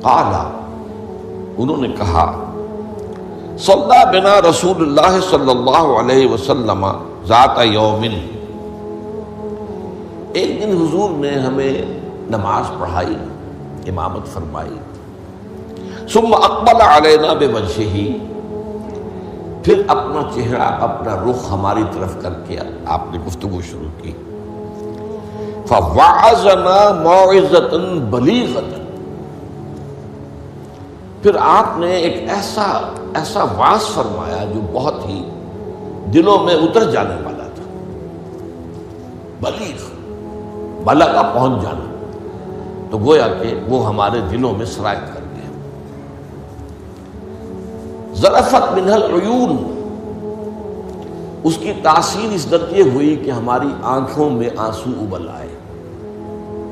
قال، انہوں نے کہا، صلی بنا رسول اللہ صلی اللہ علیہ وسلم ذات یوم، ایک دن حضور نے ہمیں نماز پڑھائی، امامت فرمائی، ثم اقبل علینا بوجہہ، پھر اپنا چہرہ اپنا رخ ہماری طرف کر کے آپ نے گفتگو شروع کی، فوعظنا موعظۃ بلیغۃ، پھر آپ نے ایک ایسا واعظ فرمایا جو بہت ہی دلوں میں اتر جانے والا تھا، بلیغ، بلغ پہنچ جانا، تو گویا کہ وہ ہمارے دلوں میں سرایت کر گیا۔ ذرفت منہ العیون، اس کی تاثیر اس درجے ہوئی کہ ہماری آنکھوں میں آنسو ابل آئے،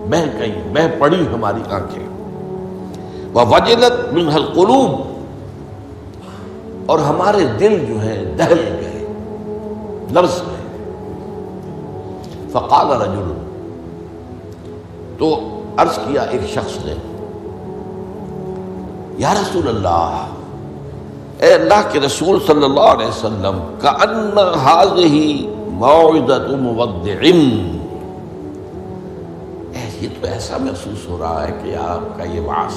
بہہ پڑی ہماری آنکھیں۔ ووجلت منہ القلوب، اور ہمارے دل جو ہیں دہل گئے، لرز گئے۔ فقال رجل، تو عرض کیا ایک شخص نے، یا رسول اللہ، اے اللہ کے رسول صلی اللہ علیہ وسلم، کأن ہذہ موعظۃ مودع، یہ تو ایسا محسوس ہو رہا ہے کہ آپ کا یہ وعظ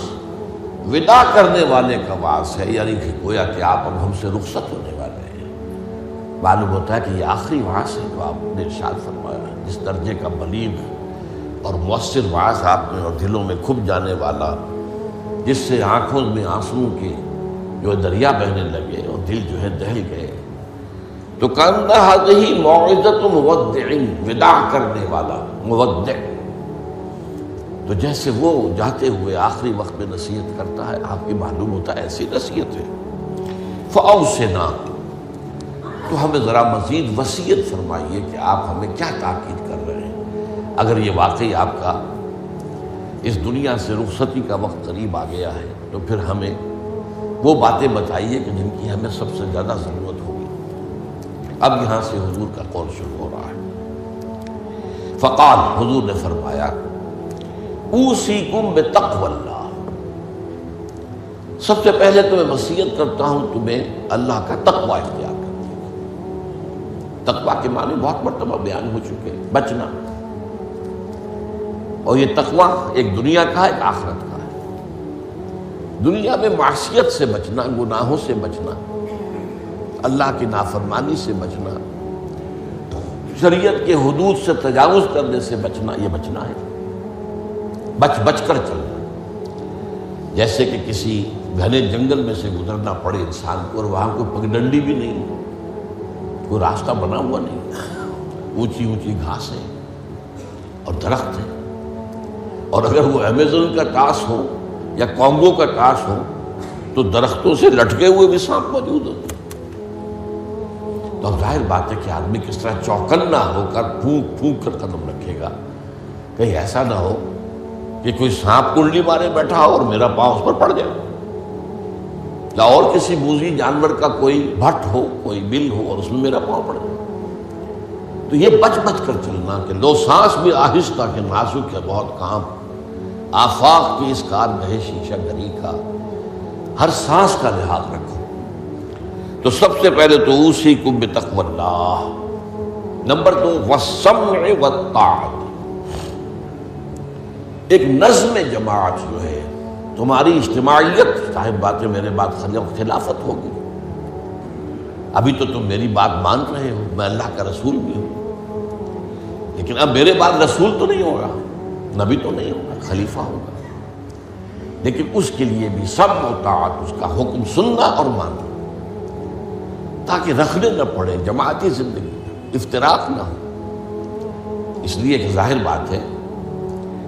وداع کرنے والے کا وعظ ہے، یعنی کہ گویا کہ آپ اب ہم سے رخصت ہونے والے ہیں۔ معلوم ہوتا ہے کہ یہ آخری وعظ ہے جو آپ نے ارشاد فرمایا، جس درجے کا بلیغ اور مؤثر وعظ آپ نے، اور دلوں میں کھپ جانے والا، جس سے آنکھوں میں آنسو کے جو دریا بہنے لگے اور دل جو ہے دہل گئے۔ تو کأن ہذہ موعظۃ مودع، وداع کرنے والا، مودع، تو جیسے وہ جاتے ہوئے آخری وقت میں نصیحت کرتا ہے، آپ کی معلوم ہوتا ہے ایسی نصیحت ہے۔ فأوصنا، تو ہمیں ذرا مزید وصیت فرمائیے کہ آپ ہمیں کیا تاکید کر رہے ہیں، اگر یہ واقعی آپ کا اس دنیا سے رخصتی کا وقت قریب آ گیا ہے تو پھر ہمیں وہ باتیں بتائیے کہ جن کی ہمیں سب سے زیادہ ضرورت ہوگی۔ اب یہاں سے حضور کا قول شروع ہو رہا ہے۔ فقال، حضور نے فرمایا، اوصیکم بتقوی اللہ، سب سے پہلے تو میں وصیت کرتا ہوں تمہیں اللہ کا تقوی اختیار کرنے کی۔ تقوی کے معنی بہت مرتبہ بیان ہو چکے، بچنا، اور یہ تقوی ایک دنیا کا ہے، ایک آخرت کا ہے۔ دنیا میں معصیت سے بچنا، گناہوں سے بچنا، اللہ کی نافرمانی سے بچنا، شریعت کے حدود سے تجاوز کرنے سے بچنا، یہ بچنا ہے، بچ کر چلنا۔ جیسے کہ کسی گھنے جنگل میں سے گزرنا پڑے انسان کو، اور وہاں کوئی پگڈنڈی بھی نہیں، کوئی راستہ بنا ہوا نہیں، اونچی اونچی گھاسیں اور درخت ہیں، اور اگر وہ امیزون کا ٹاس ہو یا کانگو کا ٹاس ہو تو درختوں سے لٹکے ہوئے بھی سانپ موجود ہوتے ہیں۔ تو اب ظاہر بات ہے کہ آدمی کس طرح چوکنا ہو کر پھونک پھونک کر قدم رکھے گا، کہیں ایسا نہ ہو کہ کوئی سانپ کنڈلی مارے بیٹھا ہو اور میرا پاؤں اس پر پڑ جائے، یا اور کسی موذی جانور کا کوئی بھٹ ہو، کوئی بل ہو اور اس میں میرا پاؤں پڑ جائے۔ تو یہ بچ کر چلنا کہ لو سانس بھی آہستہ کہ نازک ہے بہت کام، آفاق کی اس کارگاہ شیشہ گری کا، ہر سانس کا لحاظ رکھو۔ تو سب سے پہلے تو اوصیکم بتقوی اللہ، نمبر 2 والسمع والطاعۃ، ایک نظم جماعت جو ہے، تمہاری اجتماعیت، صاحب باتیں میرے بات خلافت ہوگی۔ ابھی تو تم میری بات مان رہے ہو، میں اللہ کا رسول بھی ہوں، لیکن اب میرے بعد رسول تو نہیں ہوگا، نبی تو نہیں ہوگا، خلیفہ ہوگا، لیکن اس کے لیے بھی سمع و طاعت، اس کا حکم سننا اور ماننا، تاکہ رکھنے نہ پڑے، جماعتی زندگی میں افتراق نہ ہو۔ اس لیے کہ ظاہر بات ہے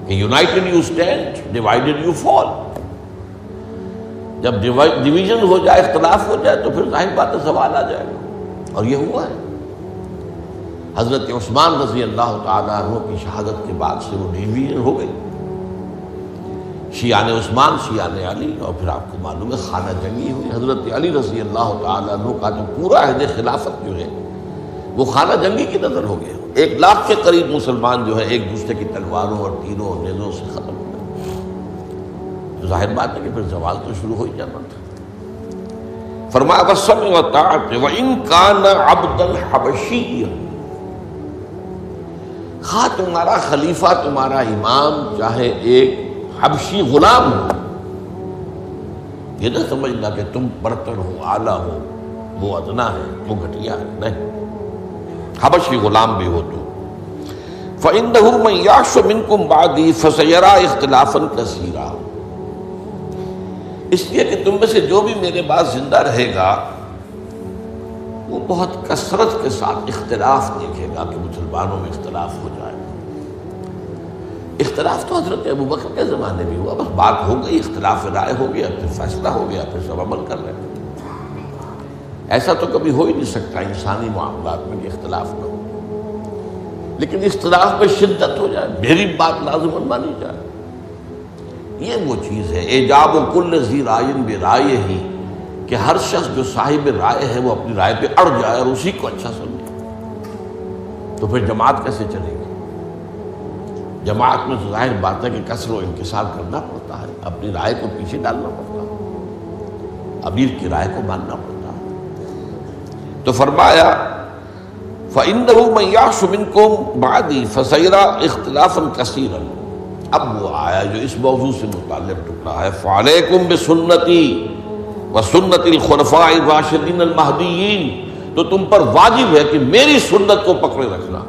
کہ United you stand, divided you fall. جب ڈویژن ہو جائے، اختلاف ہو جائے، تو پھر ظاہر بات ہے زوال آ جائے گا، اور یہ ہوا ہے۔ حضرت عثمان رضی اللہ تعالیٰ عنہ کی شہادت کے بعد سے وہ ڈویژن ہو گئی، شیعان عثمان، شیعان علی، اور پھر آپ کو معلوم ہے خانہ جنگی ہوئی۔ حضرت علی رضی اللہ تعالیٰ عنہ کا جو پورا عہد خلافت جو ہے وہ خانہ جنگی کی نظر ہو گیا۔ 1 لاکھ کے قریب مسلمان جو ہے ایک دوسرے کی تلواروں اور تیروں اور نیزوں سے ختم ہو گئے۔ تو ظاہر بات ہے کہ پھر زوال تو شروع ہو ہی جانا تھا۔ فرمایا والسمع والطاعۃ وإن كان عبدا حبشيا، خواہ تمہارا خلیفہ تمہارا امام چاہے ایک حبشی غلام ہو، یہ نہ سمجھنا کہ تم برتر ہو، اعلیٰ ہو، وہ ادنا ہے، وہ گھٹیا ہے، نہیں، حبشی غلام بھی ہو تو فإنه من يعش منكم بعدي فسيرى اختلافا كثيرا، اس لیے کہ تم میں سے جو بھی میرے بعد زندہ رہے گا وہ بہت کثرت کے ساتھ اختلاف دیکھے گا کہ مسلمانوں میں اختلاف ہو جائے۔ اختلاف تو حضرت ابوبکر کے زمانے بھی ہوا، بس بات ہو گئی، اختلاف رائے ہو گیا، پھر فیصلہ ہو گیا، پھر سب عمل کر رہے ہیں۔ ایسا تو کبھی ہو ہی نہیں سکتا انسانی معاملات میں کہ اختلاف نہ ہو، لیکن اختلاف میں شدت ہو جائے، میری بات لازماً مانی جائے، یہ وہ چیز ہے ایجاب کل ذی رائے برائے ہی، کہ ہر شخص جو صاحب رائے ہے وہ اپنی رائے پہ اڑ جائے اور اسی کو اچھا سمجھے، تو پھر جماعت کیسے چلے گی؟ جماعت میں تو ظاہر بات ہے کہ کثر و انکسار کرنا پڑتا ہے، اپنی رائے کو پیچھے ڈالنا پڑتا ہے، امیر کی رائے کو ماننا پڑتا ہے۔ تو فرمایا فَإِنَّهُ مَن يَعْشُ مِنكُم بَعْدِي فَسَيَرَىٰ اخْتِلَافًا كَثِيرًا۔ اب وہ آیا جو اس موضوع سے متعلق ٹکڑا ہے، فَعَلَيْكُمْ بِسُنَّتِي وَسُنَّتِ الْخُلَفَاءِ الرَّاشِدِينَ الْمَهْدِيِّينَ، تو تم پر واجب ہے کہ میری سنت کو پکڑے رکھنا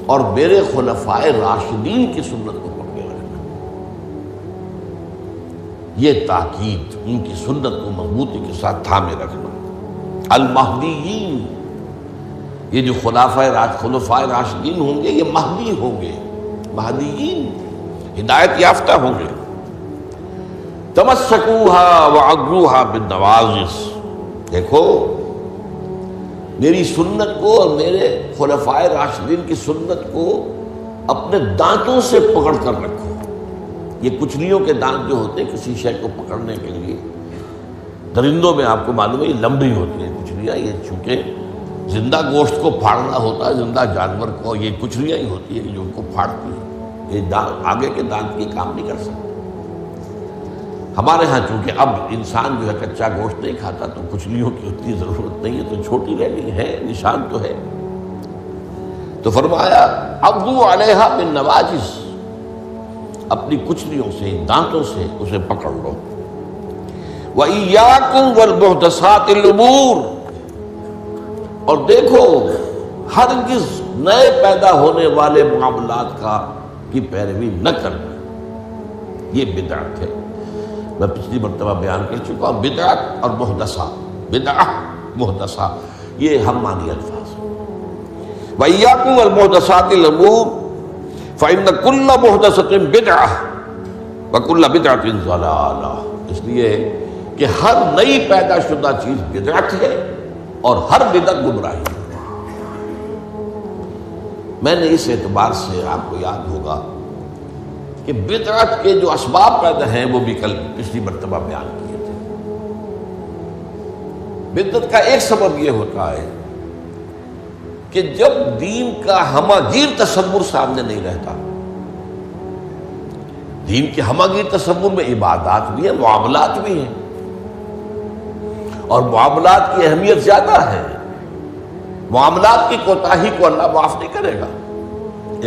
اور میرے خلفائے راشدین کی سنت کو پکڑے رکھنا، یہ تاکید، ان کی سنت کو مضبوطی کے ساتھ تھامے رکھنا۔ المہدیین، یہ جو خلفائے راشدین ہوں گے یہ مہدی ہوں گے، مہدیین ہدایت یافتہ ہوں گے۔ تمسکوہا وعضوہا بالنواجذ، دیکھو میری سنت کو اور میرے خلفائے راشدین کی سنت کو اپنے دانتوں سے پکڑ کر رکھو۔ یہ کچلیوں کے دانت جو ہوتے ہیں کسی شے کو پکڑنے کے لیے، درندوں میں آپ کو معلوم ہے یہ لمبی ہوتی ہیں کچلیاں، یہ چونکہ زندہ گوشت کو پھاڑنا ہوتا ہے، زندہ جانور کو یہ کچلیاں ہی ہوتی ہیں جو ان کو پھاڑتی ہیں، یہ آگے کے دانت کی کام نہیں کر سکتے۔ ہمارے ہاں چونکہ اب انسان جو ہے کچا گوشت نہیں کھاتا تو کچلیوں کی اتنی ضرورت نہیں ہے، تو چھوٹی رہ گئی ہے، نشان تو ہے۔ تو فرمایا عضوا علیہا بالنواجذ، اپنی کچلیوں سے، دانتوں سے اسے پکڑ لو۔ وَإِيَّاكُمْ وَالْمُحْدَثَاتِ الْأُمُورِ، اور دیکھو ہرگز نئے پیدا ہونے والے معاملات کی پیروی نہ کرنا، یہ بدعت ہے۔ میں پچھلی مرتبہ بیان کر چکا ہوں، بدعت اور محدثہ، بدعہ محدثہ یہ ہم معنی الفاظ ہیں۔ وَإِيَّاكُمْ وَالْمُحْدَثَاتِ الْأُمُورِ فَإِنَّ كُلَّ مُحْدَثَةٍ بِدْعَةٌ وَكُلَّ بِدْعَةٍ ضَلَالَةٌ، اس لیے کہ ہر نئی پیدا شدہ چیز بدعت ہے اور ہر بدعت گمراہی ہے۔ میں نے اس اعتبار سے آپ کو یاد ہوگا کہ بدعت کے جو اسباب پیدا ہیں وہ بھی کل پچھلی مرتبہ بیان کیے تھے۔ بدعت کا ایک سبب یہ ہوتا ہے کہ جب دین کا ہمہ گیر تصور سامنے نہیں رہتا، دین کے ہمہ گیر تصور میں عبادات بھی ہیں، معاملات بھی ہیں، اور معاملات کی اہمیت زیادہ ہے۔ معاملات کی کوتاہی کو اللہ معاف نہیں کرے گا،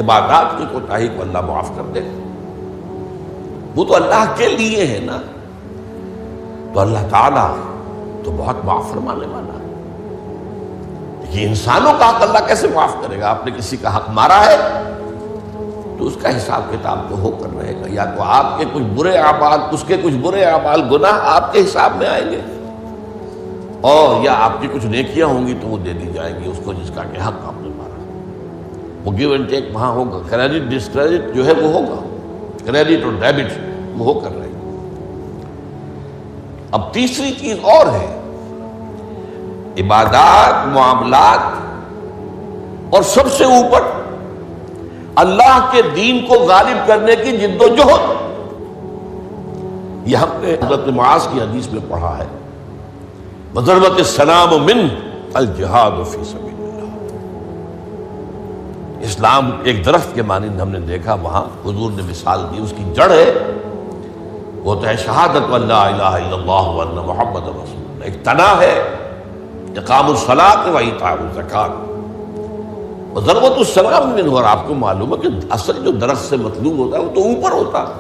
عبادات کی کوتاہی کو اللہ معاف کر دے گا، وہ تو اللہ کے لیے ہے نا۔ تو اللہ تعالیٰ تو بہت معاف فرمانے والا ہے، یہ انسانوں کا حق اللہ کیسے معاف کرے گا؟ آپ نے کسی کا حق مارا ہے تو اس کا حساب کتاب تو ہو کر رہے گا، یا تو آپ کے کچھ برے اعمال، اس کے کچھ برے اعمال، گناہ آپ کے حساب میں آئیں گے، اور یا آپ کی کچھ نیکیاں ہوں گی تو وہ دے دی جائیں گی اس کو جس کا کہ حق آپ نے مارا۔ وہ گیو اینڈ ٹیک وہاں ہوگا، کریڈٹ ڈسکریڈٹ جو ہے وہ ہوگا، کریڈٹ اور ڈیبٹ وہ ہو کر رہے گا۔ اب تیسری چیز اور ہے، عبادات، معاملات، اور سب سے اوپر اللہ کے دین کو غالب کرنے کی جد و جہد۔ یہ ہم نے حضرت معاذ کی حدیث میں پڑھا ہے، وَضَرْبَتِ السَّلَامُ مِنْ الْجِهَادُ فِي سَبِيلِ اللَّهِ۔ اسلام ایک درخت کے مانند ہم نے دیکھا، وہاں حضور نے مثال دی، اس کی جڑ ہے وہ تو ہے شہادت لا الہ الا اللہ وان محمد رسول اللہ، ایک تنا ہے اقام الصلاۃ و ایتاء الزکات و ضربۃ السلام منہ، اور آپ کو معلوم ہے کہ اصل جو درخت سے مطلوب ہوتا ہے وہ تو اوپر ہوتا ہے۔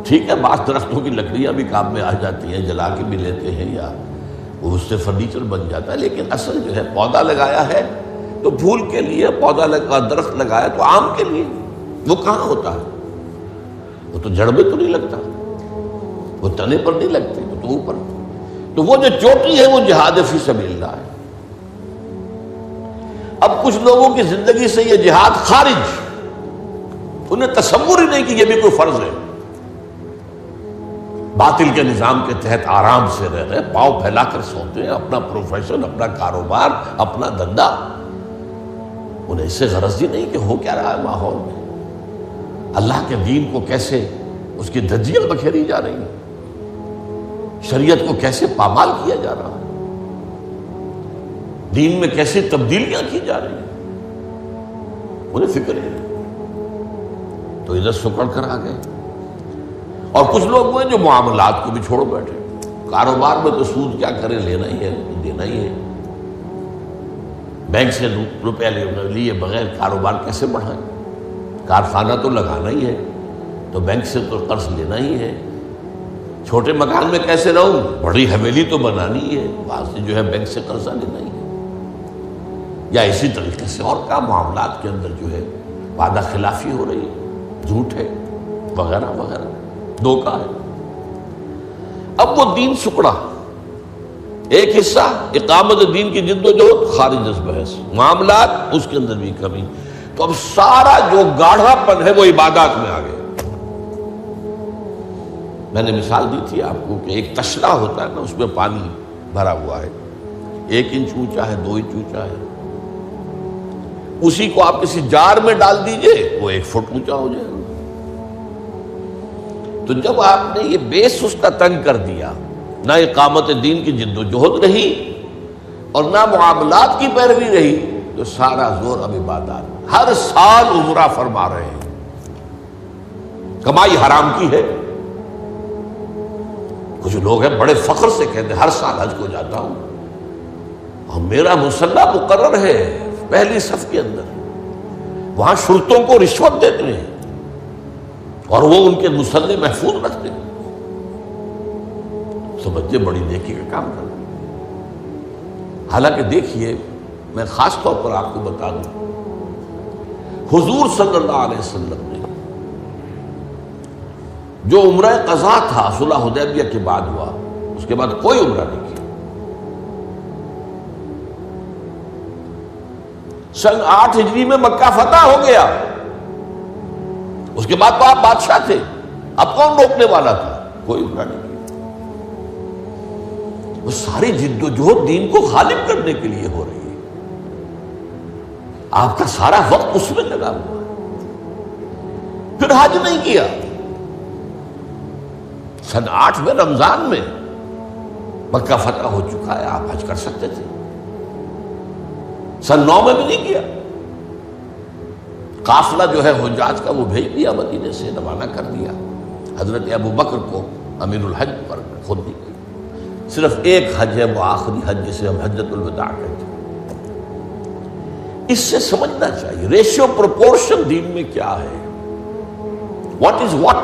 ٹھیک ہے، بعض درختوں کی لکڑیاں بھی کام میں آ جاتی ہیں، جلا کے بھی لیتے ہیں یا وہ اس سے فرنیچر بن جاتا ہے، لیکن اصل جو ہے پودا لگایا ہے تو پھول کے لیے، پودا لگا درخت لگایا تو آم کے لیے، وہ کہاں ہوتا ہے؟ وہ تو جڑ میں تو نہیں لگتا، وہ تنے پر نہیں لگتے، وہ تو اوپر۔ تو وہ جو چوٹی ہے وہ جہاد فی سبیل اللہ ہے۔ اب کچھ لوگوں کی زندگی سے یہ جہاد خارج، انہیں تصور ہی نہیں کہ یہ بھی کوئی فرض ہے، باطل کے نظام کے تحت آرام سے رہ رہے، پاؤں پھیلا کر سوتے ہیں، اپنا پروفیشن، اپنا کاروبار، اپنا دھندا، انہیں اس سے غرض ہی نہیں کہ ہو کیا رہا ہے ماحول میں، اللہ کے دین کو کیسے اس کی دھجیاں بکھیری جا رہی ہیں، شریعت کو کیسے پامال کیا جا رہا ہے، دین میں کیسے تبدیلیاں کی جا رہی ہیں، انہیں فکر ہے۔ تو ادھر سکڑ کر آ گئے۔ اور کچھ لوگ ہوئے جو معاملات کو بھی چھوڑ بیٹھے، کاروبار میں تو سود کیا کرے، لینا ہی ہے، دینا ہی ہے، بینک سے روپیہ لیے بغیر کاروبار کیسے بڑھائیں، کارخانہ تو لگانا ہی ہے، تو بینک سے تو قرض لینا ہی ہے، چھوٹے مکان میں کیسے رہوں، بڑی حویلی تو بنانی ہی ہے، وہاں سے جو ہے بینک سے قرضہ لینا ہی ہے، یا اسی طریقے سے اور کا معاملات کے اندر جو ہے وعدہ خلافی ہو رہی ہے، جھوٹ ہے وغیرہ وغیرہ، دھوکہ ہے۔ اب وہ دین سکڑا، ایک حصہ اقامت دین کی جد و جہد خارج از بحث، معاملات اس کے اندر بھی کمی، تو اب سارا جو گاڑھا پن ہے وہ عبادات میں آ گیا۔ میں نے مثال دی تھی آپ کو کہ ایک تشلا ہوتا ہے نا، اس میں پانی بھرا ہوا ہے، 1 انچ اونچا ہے، 2 انچ اونچا ہے، اسی کو آپ کسی جار میں ڈال دیجئے وہ 1 فٹ اونچا ہو جائے گا۔ تو جب آپ نے یہ بیس اس کا تنگ کر دیا، نہ اقامت دین کی جد و جہد رہی اور نہ معاملات کی پیروی رہی، تو سارا زور اب عبادات، ہر سال عمرہ فرما رہے ہیں، کمائی حرام کی ہے۔ کچھ لوگ ہیں بڑے فخر سے کہتے ہیں ہر سال حج کو جاتا ہوں، اور میرا مصلی مقرر ہے پہلی صف کے اندر، وہاں شرطوں کو رشوت دیتے ہیں اور وہ ان کے مصلی محفوظ رکھتے ہیں، سمجھتے بڑی نیکی کا کام کر رہے ہیں۔ حالانکہ دیکھیے، میں خاص طور پر آپ کو بتا دوں، حضور صلی اللہ علیہ وسلم نے جو عمرہ قضا تھا صلح حدیبیہ کے بعد ہوا، اس کے بعد کوئی عمرہ نہیں کیا۔ سن 8 ہجری میں مکہ فتح ہو گیا، اس کے بعد تو آپ بادشاہ تھے، اب کون روکنے والا تھا؟ کوئی عمرہ نہیں کیا۔ وہ ساری جد و جہد دین کو غالب کرنے کے لیے ہو رہی ہے، آپ کا سارا وقت اس میں لگا ہوا ہے۔ پھر حج نہیں کیا، سن 8 میں رمضان میں مکہ فتح ہو چکا ہے، آپ حج کر سکتے تھے، سن 9 میں بھی نہیں کیا۔ قافلہ جو ہے حجاج کا وہ بھیج دیا، مدینے سے روانہ کر دیا، حضرت ابو بکر کو امیر الحج پر خود دی گئی۔ صرف ایک حج ہے، وہ آخری حج جسے ہم حجۃ الوداع کہتے ہیں۔ اس سے سمجھنا چاہیے ریشیو پروپورشن دین میں کیا ہے، واٹ از واٹ،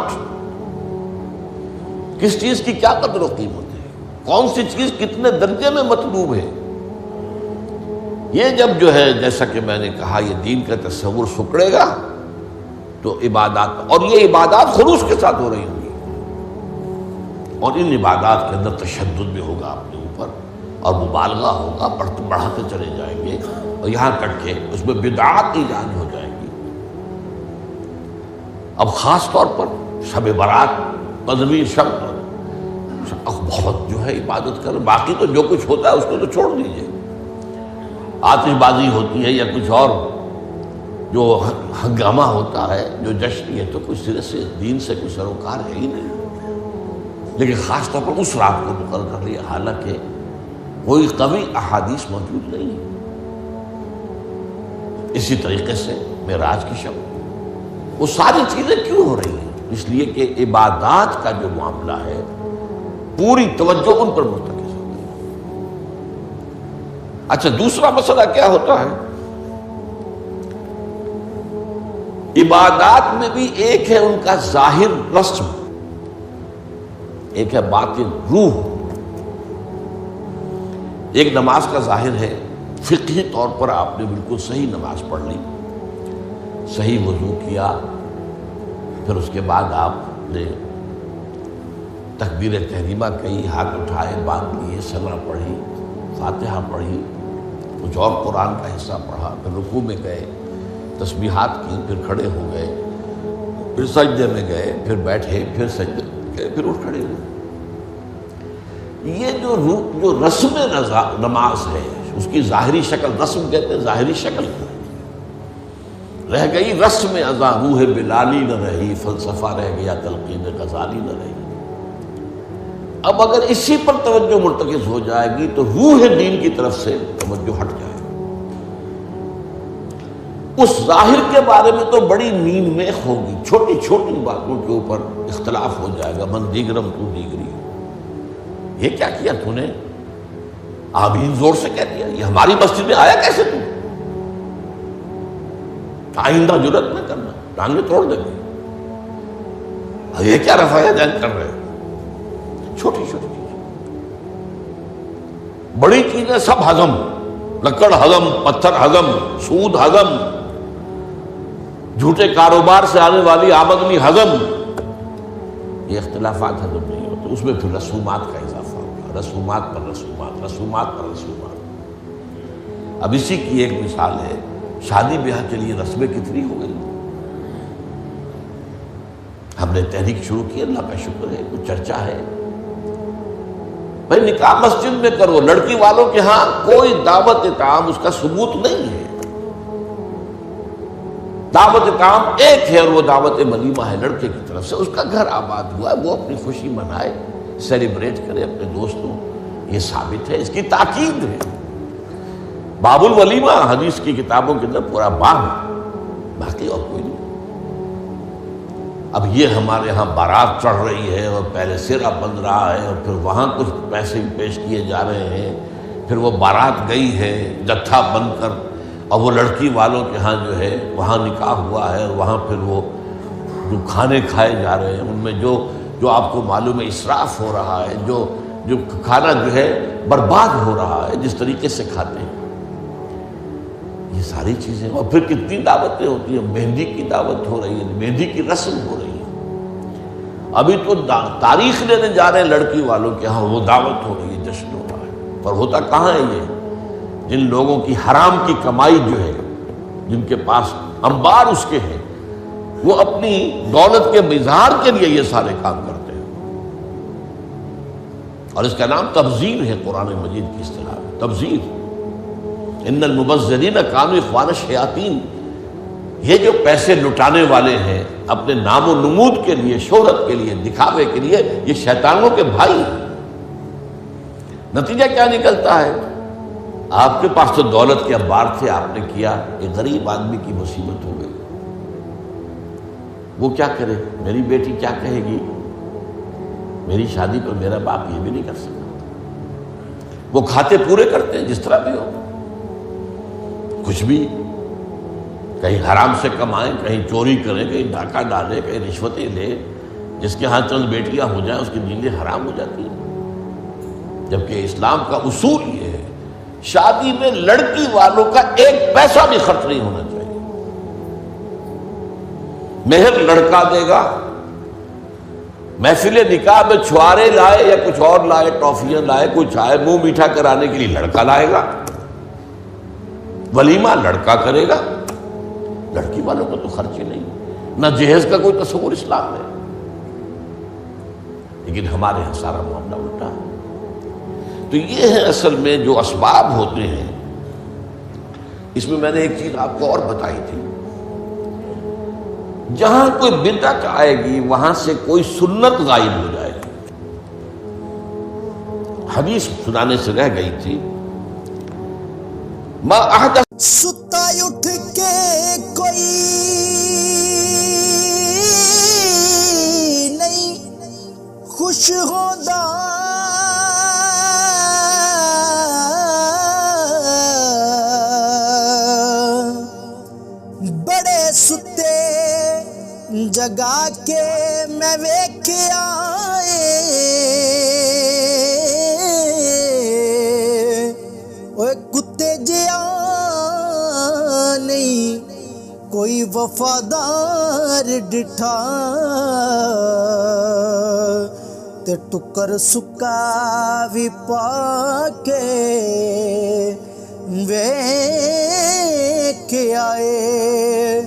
کس چیز کی کیا قدر و قیمت ہے، کون سی چیز کتنے درجے میں مطلوب ہے۔ یہ جب جو ہے جیسا کہ میں نے کہا یہ دین کا تصور سکڑے گا تو عبادات، اور یہ عبادات خلوص کے ساتھ ہو رہی ہوں گی، اور ان عبادات کے اندر تشدد بھی ہوگا اپنے اوپر، اور مبالغہ ہوگا، بڑھاتے چلے جائیں گے، اور یہاں تک کہ اس میں بدعات ایجاد ہو جائیں گی۔ اب خاص طور پر شب برات، پنجویں شب، بہت جو ہے عبادت کر، باقی تو جو کچھ ہوتا ہے اس کو تو چھوڑ دیجیے، آتش بازی ہوتی ہے یا کچھ اور جو ہنگامہ ہوتا ہے، جو جشن، یہ تو کچھ سرے سے دین سے کوئی سروکار ہے ہی نہیں۔ لیکن خاص طور پر اس رات کو مقرر کر لیا، حالانکہ کوئی قوی احادیث موجود نہیں ہے۔ اسی طریقے سے معراج کی شب، وہ ساری چیزیں کیوں ہو رہی ہیں؟ اس لیے کہ عبادات کا جو معاملہ ہے پوری توجہ ان پر مرتکز ہو گئی۔ اچھا، دوسرا مسئلہ کیا ہوتا ہے؟ عبادات میں بھی ایک ہے ان کا ظاہر رسم، ایک ہے باطن روح۔ ایک نماز کا ظاہر ہے، فقہی طور پر آپ نے بالکل صحیح نماز پڑھ لی، صحیح وضو کیا، پھر اس کے بعد آپ نے تکبیر تحریمہ کہی، ہاتھ اٹھائے، باندھ لیے، سنا پڑھی، فاتحہ پڑھی، کچھ اور قرآن کا حصہ پڑھا، پھر رکوع میں گئے، تسبیحات کی، پھر کھڑے ہو گئے، پھر سجدے میں گئے، پھر بیٹھے، پھر سجدے میں گئے، پھر اٹھ کھڑے ہوئے۔ یہ جو رسم نماز ہے، اس کی ظاہری شکل، رسم کہتے ہیں ظاہری شکل رہ گئی، رسم ازاں روح بلالی نہ رہی، فلسفہ رہ گیا، تلقین غزالی نہ رہی۔ اب اگر اسی پر توجہ مرتکز ہو جائے گی تو روح دین کی طرف سے توجہ ہٹ جائے گی۔ اس ظاہر کے بارے میں تو بڑی نیند میں ہوگی، چھوٹی چھوٹی باتوں کے اوپر اختلاف ہو جائے گا، من دیگرم تو دیگری، یہ کیا کیا تو نے؟ آمین زور سے کہہ دیا، یہ ہماری مسجد میں آیا کیسے تو؟ آئندہ جرات نہ کرنا، ٹانگیں توڑ دیں گے۔ یہ کیا رفع یدین کر رہے ہیں؟ چھوٹی چھوٹی چیزیں، بڑی چیزیں سب ہضم، لکڑ ہضم، پتھر ہضم، سود ہضم، جھوٹے کاروبار سے آنے والی آمدنی ہضم، یہ اختلافات ہضم نہیں ہوتے۔ اس میں پھر رسومات کا اضافہ ہوگا، رسومات پر رسومات، رسومات پر رسومات۔ اب اسی کی ایک مثال ہے، شادی بیاہ کے لیے رسمیں کتنی ہو گئی۔ ہم نے تحریک شروع کی، اللہ کا شکر ہے، کچھ چرچا ہے۔ بھائی نکاح مسجد میں کرو، لڑکی والوں کے ہاں کوئی دعوت اطعام اس کا ثبوت نہیں ہے۔ دعوت اطعام ایک ہے اور وہ دعوت ولیمہ ہے لڑکے کی طرف سے، اس کا گھر آباد ہوا ہے، وہ اپنی خوشی منائے، سیلیبریٹ کرے اپنے دوستوں، یہ ثابت ہے، اس کی تاکید ہے۔ باب الولیمہ حدیث کی کتابوں کے اندر پورا باب ہے، باقی اور کوئی نہیں۔ اب یہ ہمارے ہاں بارات چڑھ رہی ہے اور پہلے سیرا بن رہا ہے اور پھر وہاں کچھ پیسے پیش کیے جا رہے ہیں، پھر وہ بارات گئی ہے جتھا بن کر، اور وہ لڑکی والوں کے ہاں جو ہے وہاں نکاح ہوا ہے اور وہاں پھر وہ جو کھانے کھائے جا رہے ہیں، ان میں جو آپ کو معلوم ہے اسراف ہو رہا ہے، جو کھانا جو ہے برباد ہو رہا ہے جس طریقے سے کھاتے ہیں، یہ ساری چیزیں۔ اور پھر کتنی دعوتیں ہوتی ہیں، مہندی کی دعوت ہو رہی ہے، مہندی کی رسم ہو رہی ہے، ابھی تو تاریخ لینے جا رہے ہیں لڑکی والوں کے ہاں، وہ دعوت ہو رہی ہے، جشن ہو رہا ہے۔ پر ہوتا کہاں ہے یہ؟ جن لوگوں کی حرام کی کمائی جو ہے، جن کے پاس انبار اس کے ہیں، وہ اپنی دولت کے اظہار کے لیے یہ سارے کام کرتے ہیں، اور اس کا نام تبذیر ہے قرآن مجید کی اصطلاح میں، تبذیر۔ ان المبذرین کانوا اخوان الشیاطین، یہ جو پیسے لٹانے والے ہیں اپنے نام و نمود کے لیے، شہرت کے لیے، دکھاوے کے لیے، یہ شیطانوں کے بھائی ہیں۔ نتیجہ کیا نکلتا ہے؟ آپ کے پاس تو دولت کے انبار تھے، آپ نے کیا، ایک غریب آدمی کی مصیبت ہو گئی، وہ کیا کرے؟ میری بیٹی کیا کہے گی؟ میری شادی پر میرا باپ یہ بھی نہیں کر سکتا۔ وہ کھاتے پورے کرتے ہیں جس طرح بھی ہو، کچھ بھی، کہیں حرام سے کمائیں، کہیں چوری کریں، کہیں ڈاکہ ڈالیں، کہیں رشوتیں لیں، جس کے ہاں چند بیٹیاں ہو جائیں اس کی نیندیں حرام ہو جاتی ہیں۔ جبکہ اسلام کا اصول یہ ہے، شادی میں لڑکی والوں کا ایک پیسہ بھی خرچ نہیں ہونا چاہیے، مہر لڑکا دے گا، محفل نکاح میں چھوارے لائے یا کچھ اور لائے، ٹافیاں لائے، کچھ آئے، منہ میٹھا کرانے کے لیے لڑکا لائے گا، ولیمہ لڑکا کرے گا، لڑکی والوں کا تو خرچ ہی نہیں، نہ جہیز کا کوئی تصور اسلام میں۔ لیکن ہمارے یہاں سارا معاملہ الٹا ہے۔ تو یہ ہے اصل میں جو اسباب ہوتے ہیں۔ اس میں نے ایک چیز آپ کو اور بتائی تھی، جہاں کوئی بدعت آئے گی وہاں سے کوئی سنت غائب ہو جائے گی۔ حدیث سنانے سے رہ گئی تھی، ما احدث، ستا اٹھ کے کوئی خوش ہوندا بڑے ستے جگا کے میں ویکھیا اوے کتے جیا نہیں کوئی وفادار ڈٹھا تے ٹکر سکا بھی پا کے ویکھ آئے